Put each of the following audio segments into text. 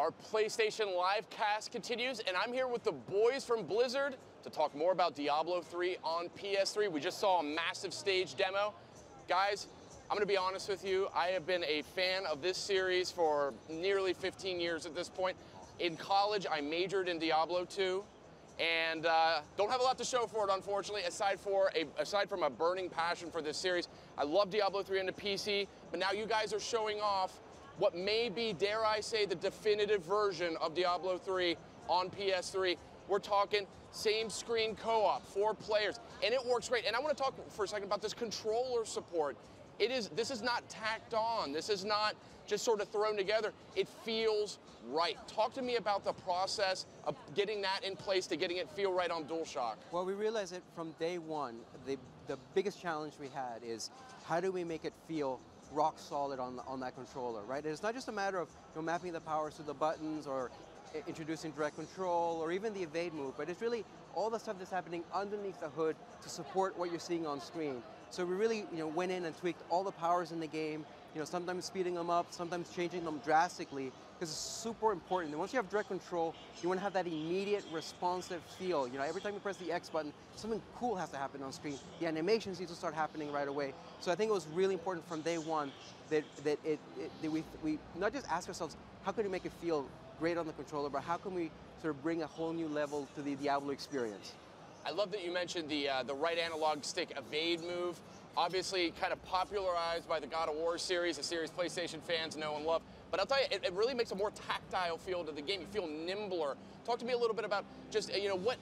Our PlayStation Live cast continues, and I'm here with the boys from Blizzard to talk more about Diablo 3 on PS3. We just saw a massive stage demo. Guys, I'm gonna be honest with you, I have been a fan of this series for nearly 15 years at this point. In college, I majored in Diablo 2, and don't have a lot to show for it, unfortunately, aside from a burning passion for this series. I love Diablo 3 on the PC, but now you guys are showing off what may be, dare I say, the definitive version of Diablo 3 on PS3. We're talking same screen co-op, 4 players, and it works great. And I want to talk for a second about this controller support. This is not tacked on. This is not just sort of thrown together. It feels right. Talk to me about the process of getting that in place to getting it feel right on DualShock. Well, we realized that from day one, the biggest challenge we had is how do we make it feel rock solid on that controller, right? It's not just a matter of mapping the powers to the buttons or introducing direct control or even the evade move, but it's really all the stuff that's happening underneath the hood to support what you're seeing on screen. So we really went in and tweaked all the powers in the game, sometimes speeding them up, sometimes changing them drastically, because it's super important. And once you have direct control, you want to have that immediate responsive feel. Every time you press the X button, something cool has to happen on screen. The animations need to start happening right away. So I think it was really important from day one that we not just ask ourselves, how can we make it feel great on the controller, but how can we sort of bring a whole new level to the Diablo experience? I love that you mentioned the right analog stick evade move. Obviously kind of popularized by the God of War series, a series PlayStation fans know and love. But I'll tell you, it really makes a more tactile feel to the game. You feel nimbler. Talk to me a little bit about just, what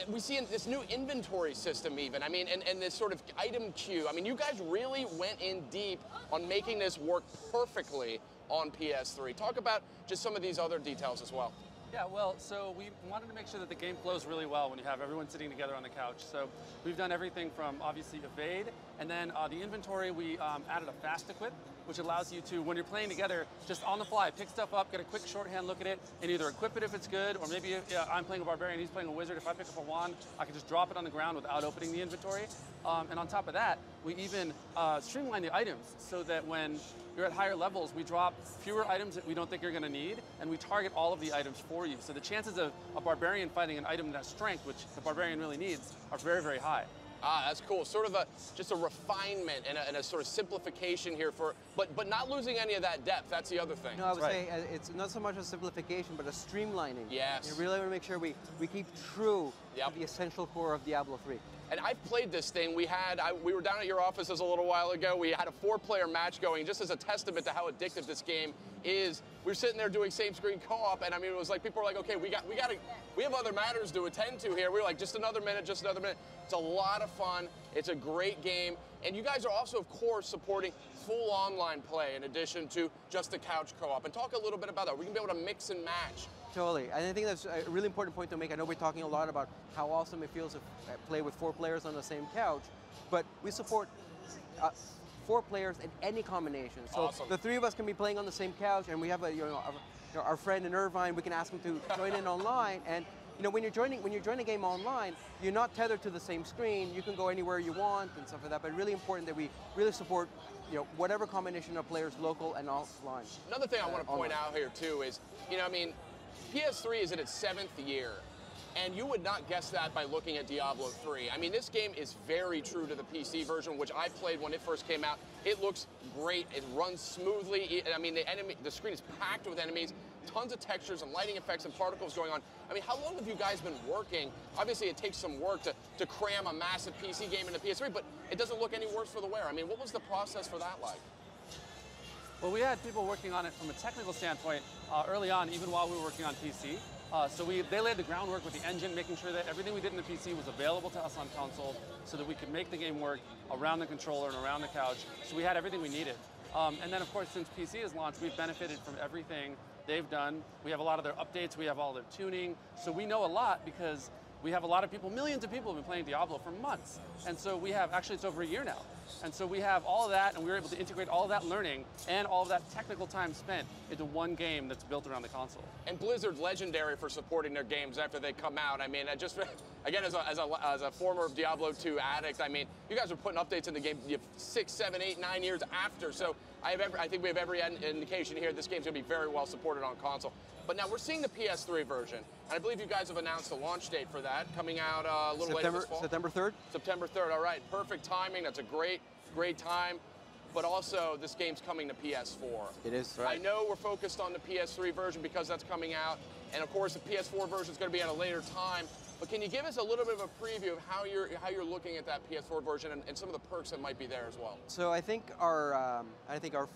we see in this new inventory system even. I mean, and this sort of item queue. I mean, you guys really went in deep on making this work perfectly on PS3. Talk about just some of these other details as well. Yeah, well, so we wanted to make sure that the game flows really well when you have everyone sitting together on the couch. So we've done everything from obviously evade, and then the inventory, we added a fast equip, which allows you to, when you're playing together, just on the fly, pick stuff up, get a quick shorthand look at it, and either equip it if it's good, or maybe if I'm playing a barbarian, he's playing a wizard. If I pick up a wand, I can just drop it on the ground without opening the inventory. And on top of that, we even streamline the items so that when you're at higher levels, we drop fewer items that we don't think you're going to need, and we target all of the items for you. So the chances of a barbarian fighting an item that's strength, which the barbarian really needs, are very, very high. Ah, that's cool. Sort of just a refinement and a sort of simplification here but not losing any of that depth. That's the other thing. No, I would say it's not so much a simplification, but a streamlining. Yes. You really want to make sure we keep true to the essential core of Diablo 3. And I've played this thing. We were down at your offices a little while ago. We had a 4-player match going, just as a testament to how addictive this game is. We were sitting there doing same screen co-op, and I mean, it was like people were like, okay, we have other matters to attend to here. We were like, just another minute, just another minute. It's a lot of fun. It's a great game, and you guys are also, of course, supporting full online play in addition to just the couch co-op. And talk a little bit about that. We're gonna be able to mix and match. Totally, and I think that's a really important point to make. I know we're talking a lot about how awesome it feels to play with 4 players on the same couch, but we support 4 players in any combination. So awesome. The 3 of us can be playing on the same couch, and we have our friend in Irvine. We can ask him to join in online, and when you join a game online, you're not tethered to the same screen. You can go anywhere you want and stuff like that. But really important that we really support whatever combination of players, local and offline. Another thing I want to point out here too is, I mean, PS3 is in its 7th year, and you would not guess that by looking at Diablo 3. I mean, this game is very true to the PC version, which I played when it first came out. It looks great. It runs smoothly. I mean, the screen is packed with enemies, tons of textures and lighting effects and particles going on. I mean, how long have you guys been working? Obviously, it takes some work to cram a massive PC game into PS3, but it doesn't look any worse for the wear. I mean, what was the process for that like? Well, we had people working on it from a technical standpoint early on, even while we were working on PC. So they laid the groundwork with the engine, making sure that everything we did in the PC was available to us on console so that we could make the game work around the controller and around the couch. So we had everything we needed. And then, of course, since PC has launched, we've benefited from everything they've done. We have a lot of their updates. We have all their tuning. So we know a lot because we have a lot of people, millions of people have been playing Diablo for months. And so we have, actually it's over a year now. And so we have all of that, and we were able to integrate all of that learning and all of that technical time spent into one game that's built around the console. And Blizzard's legendary for supporting their games after they come out. I mean, again, as a former Diablo 2 addict, I mean, you guys are putting updates in the game 6, 7, 8, 9 years after. So I think we have every indication here this game's going to be very well supported on console. But now we're seeing the PS3 version, and I believe you guys have announced a launch date for that, coming out a little later this fall. September 3rd? September 3rd, all right. Perfect timing. That's a great time. But also, this game's coming to PS4. It is, right. I know we're focused on the PS3 version because that's coming out, and of course the PS4 version is going to be at a later time. But can you give us a little bit of a preview of how you're looking at that PS4 version and some of the perks that might be there as well? So I think our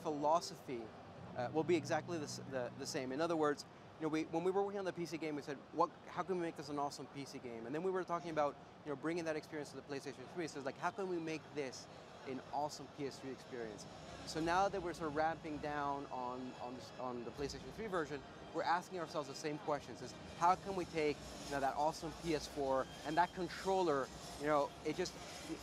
philosophy will be exactly the same. In other words, you know, when we were working on the PC game, we said, how can we make this an awesome PC game? And then we were talking about, you know, bringing that experience to the PlayStation 3. So it's like, how can we make this an awesome PS3 experience? So now that we're sort of ramping down on the PlayStation 3 version, we're asking ourselves the same questions: is how can we take, you know, that awesome PS4 and that controller? You know, it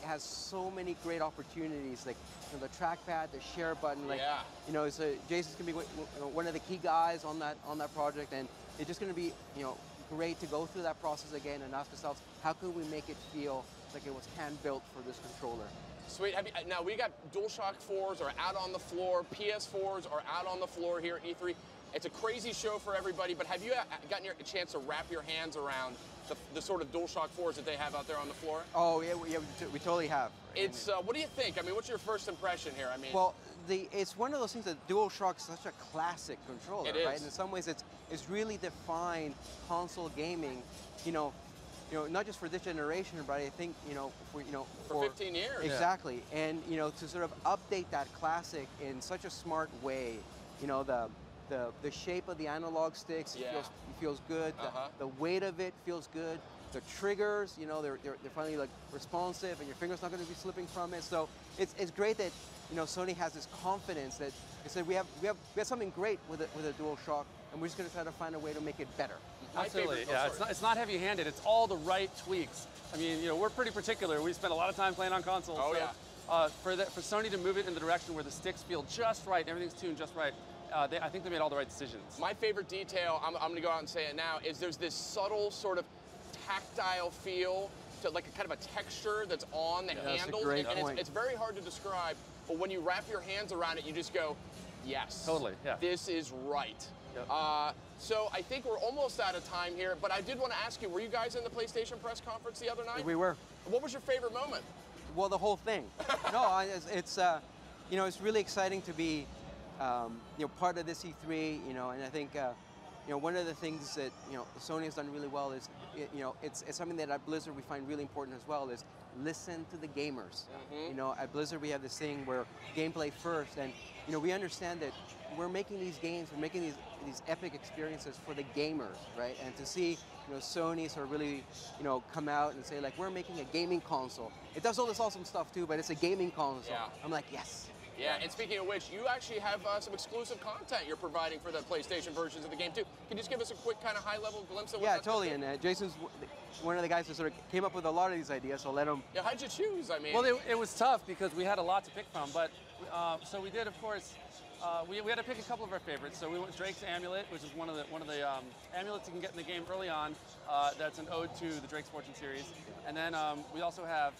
has so many great opportunities, like, you know, the trackpad, the share button. Like, yeah. You know, so Jason's gonna be one of the key guys on that project, and it's just gonna be, you know, great to go through that process again and ask ourselves, how can we make it feel like it was hand-built for this controller? Sweet. Now, we got DualShock 4s are out on the floor, PS4s are out on the floor here at E3. It's a crazy show for everybody, but have you gotten a chance to wrap your hands around the sort of DualShock 4s that they have out there on the floor? Oh, yeah, we totally have. It's, what do you think? I mean, what's your first impression here? I mean, well, it's one of those things that DualShock's such a classic controller, it is. Right? And in some ways, it's really defined console gaming, you know, not just for this generation, but I think, for 15 years. Exactly. Yeah. And, you know, to sort of update that classic in such a smart way, you know, the shape of the analog sticks, yeah. it feels good. The weight of it feels good. The triggers, you know, they're finally like responsive, and your finger's not going to be slipping from it. So it's great that, you know, Sony has this confidence that they said we have something great with a DualShock, and we're just going to try to find a way to make it better. Absolutely, yeah. It's not heavy-handed. It's all the right tweaks. I mean, you know, we're pretty particular. We spend a lot of time playing on consoles. Oh, so, yeah. For Sony to move it in the direction where the sticks feel just right, everything's tuned just right, I think they made all the right decisions. My favorite detail, I'm going to go out and say it now, is there's this subtle sort of tactile feel to like a kind of a texture that's on the handle. That's a great point. It's very hard to describe, but when you wrap your hands around it, you just go, yes. Totally, yeah. This is right. Yep. So I think we're almost out of time here, but I did want to ask you, were you guys in the PlayStation press conference the other night? We were. What was your favorite moment? Well, the whole thing. No, it's you know, it's really exciting to be you know, part of this E3, you know, and I think you know, one of the things that, you know, Sony has done really well is, you know, it's something that at Blizzard we find really important as well, is listen to the gamers. You know, at Blizzard we have this thing where gameplay first, and, you know, we understand that we're making these games, we're making these epic experiences for the gamers, right? And to see, you know, Sony sort of really, you know, come out and say, like, we're making a gaming console. It does all this awesome stuff too, but it's a gaming console. Yeah. I'm like, yes. Yeah, and speaking of which, you actually have some exclusive content you're providing for the PlayStation versions of the game too. Can you just give us a quick kind of high-level glimpse of what that's totally. And Jason's one of the guys that sort of came up with a lot of these ideas, so let him. Yeah, how'd you choose? I mean, well, it was tough because we had a lot to pick from, but so we did, of course. We had to pick a couple of our favorites. So we went Drake's Amulet, which is one of the amulets you can get in the game early on. That's an ode to the Drake's Fortune series. And then we also have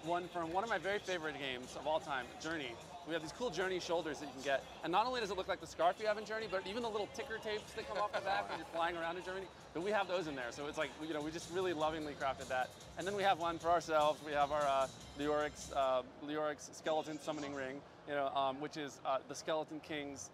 one from one of my very favorite games of all time, Journey. We have these cool Journey shoulders that you can get. And not only does it look like the scarf you have in Journey, but even the little ticker tapes that come off the back when you're flying around in Journey, but we have those in there. So it's like, you know, we just really lovingly crafted that. And then we have one for ourselves. We have our Leoric's skeleton summoning ring, you know, which is the Skeleton King's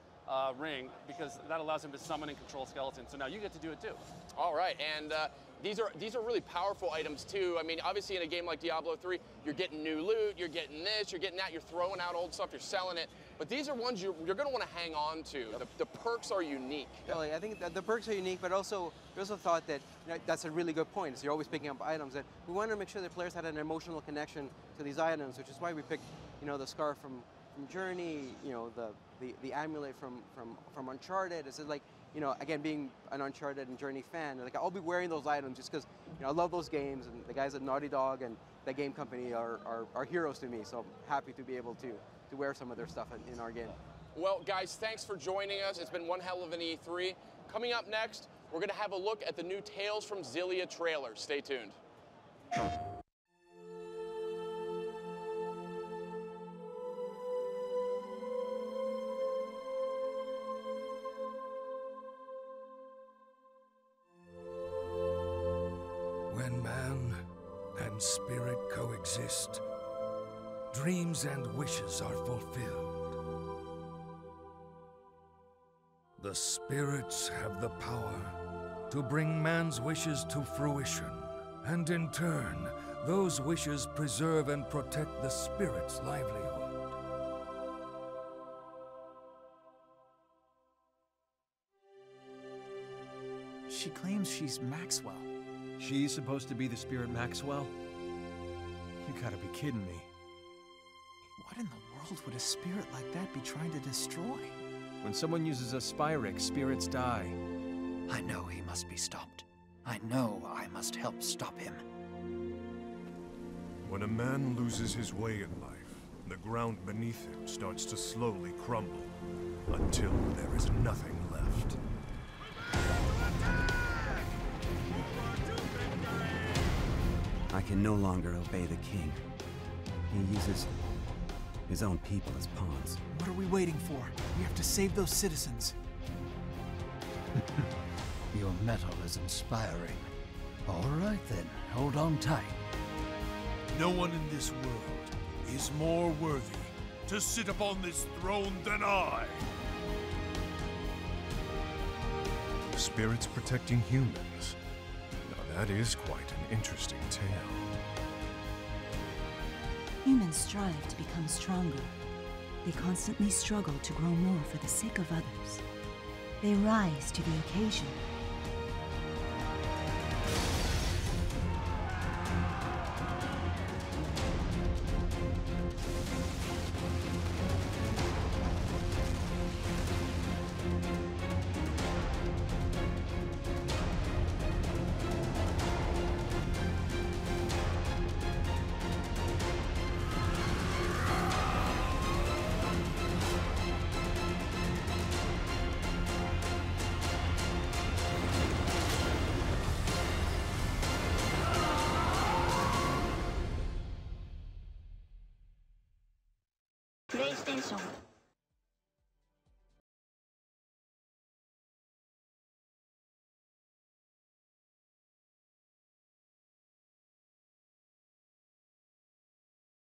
ring, because that allows him to summon and control skeletons. So now you get to do it too. All right, and these are really powerful items too. I mean, obviously in a game like Diablo 3, you're getting new loot, you're getting this, you're getting that, you're throwing out old stuff, you're selling it. But these are ones you're going to want to hang on to. Yep. The perks are unique. Totally, I think that the perks are unique, but also we also thought that, you know, that's a really good point. So you're always picking up items, that we wanted to make sure that players had an emotional connection to these items, which is why we picked, you know, the scarf from Journey, you know, the amulet from Uncharted. It's like, you know, again, being an Uncharted and Journey fan, like, I'll be wearing those items just because, you know, I love those games, and the guys at Naughty Dog and the game company are heroes to me. So I'm happy to be able to wear some of their stuff in our game. Well, guys, thanks for joining us. It's been one hell of an E3. Coming up next, we're going to have a look at the new Tales from Xillia trailer. Stay tuned. When man and spirit coexist, dreams and wishes are fulfilled. The spirits have the power to bring man's wishes to fruition, and in turn, those wishes preserve and protect the spirit's livelihood. She claims she's Maxwell. She's supposed to be the spirit Maxwell? You gotta be kidding me. What in the world would a spirit like that be trying to destroy? When someone uses a Spyrix, spirits die. I know he must be stopped. I know I must help stop him. When a man loses his way in life, the ground beneath him starts to slowly crumble, until there is nothing left. I can no longer obey the king. He uses his own people as pawns. What are we waiting for? We have to save those citizens. Your mettle is inspiring. All right then, hold on tight. No one in this world is more worthy to sit upon this throne than I. Spirits protecting humans. Now that is quite an interesting tale. Humans strive to become stronger. They constantly struggle to grow more for the sake of others. They rise to the occasion